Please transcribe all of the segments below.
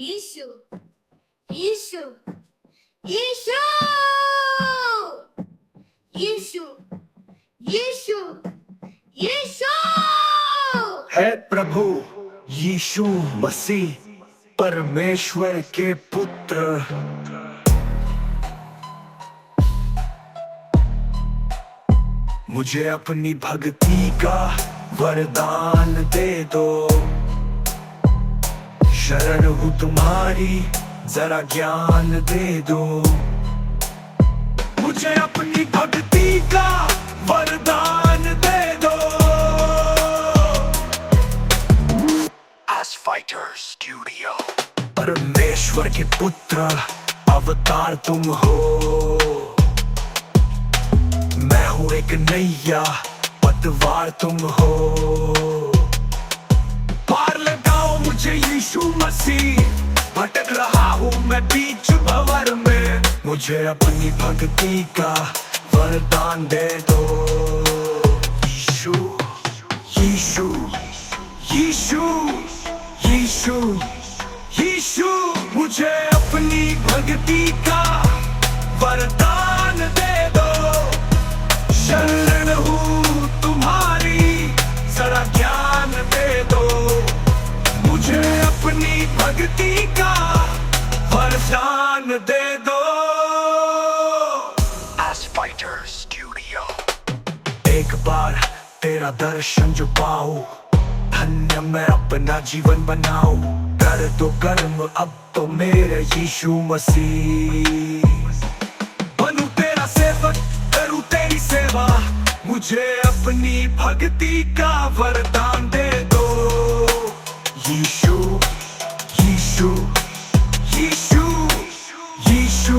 यीशु यीशु यीशु यीशु यीशु यीशु है प्रभु यीशु मसीह परमेश्वर के पुत्र। मुझे अपनी भक्ति का वरदान दे दो। शरण हूँ तुम्हारी, जरा ज्ञान दे दो। मुझे अपनी भक्ति का वरदान दे दो। As Fighter Studio। परमेश्वर के पुत्र अवतार तुम हो। मैं हूँ एक नैया पतवार तुम हो। पार लगाओ मुझे यीशु मसीह, भटक रहा हूँ मैं बीच भंवर में। मुझे अपनी भक्ति का वरदान दे दो। यीशु यीशु यीशु यीशु यीशु मुझे अपनी भक्ति का वरदान दे दो। शरण हूँ तुम्हारी, जरा ज्ञान दे दो। मुझे अपनी भक्ति का वरदान दे दो। As Fighter Studio। एक बार तेरा दर्शन जो पाऊं, धन्य मैं अपना जीवन बनाऊं। कर दो कर्म अब तो मेरे यीशु मसीह। बनूं तेरा सेवक, करूं तेरी सेवा। मुझे अपनी भक्ति का वरदान दे दो। यीशु यीशु यीशु यीशु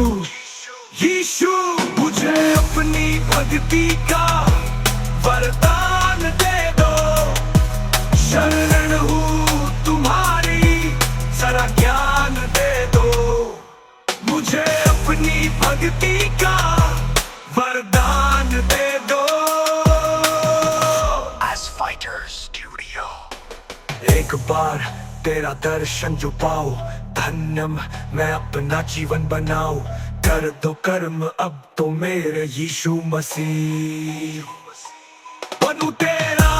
यीशु मुझे अपनी भक्ति का वरदान दे दो। शरण हूँ तुम्हारी, जरा ज्ञान दे दो। मुझे अपनी भक्ति का वरदान दे दो। As Fighter Studio। एक बार तेरा दर्शन जो पाऊं, धन्य मैं अपना जीवन बनाऊं। कर दो कर्म अब तो मेरे यीशु मसीह। बनूं तेरा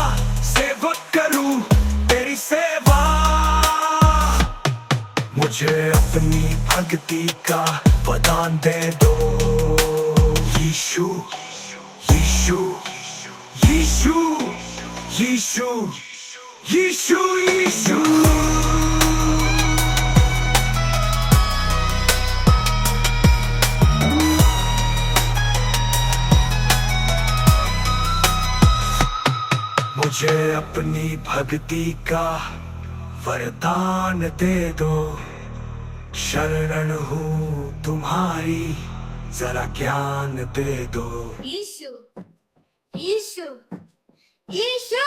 सेवक, करूं तेरी सेवा। मुझे अपनी भक्ति का वरदान दे दो। यीशु यीशु यीशु यीशु यीशु यीशु। मुझे अपनी भक्ति का वरदान दे दो। शरण हूँ तुम्हारी, जरा ज्ञान दे दो। यीशु यीशु यीशु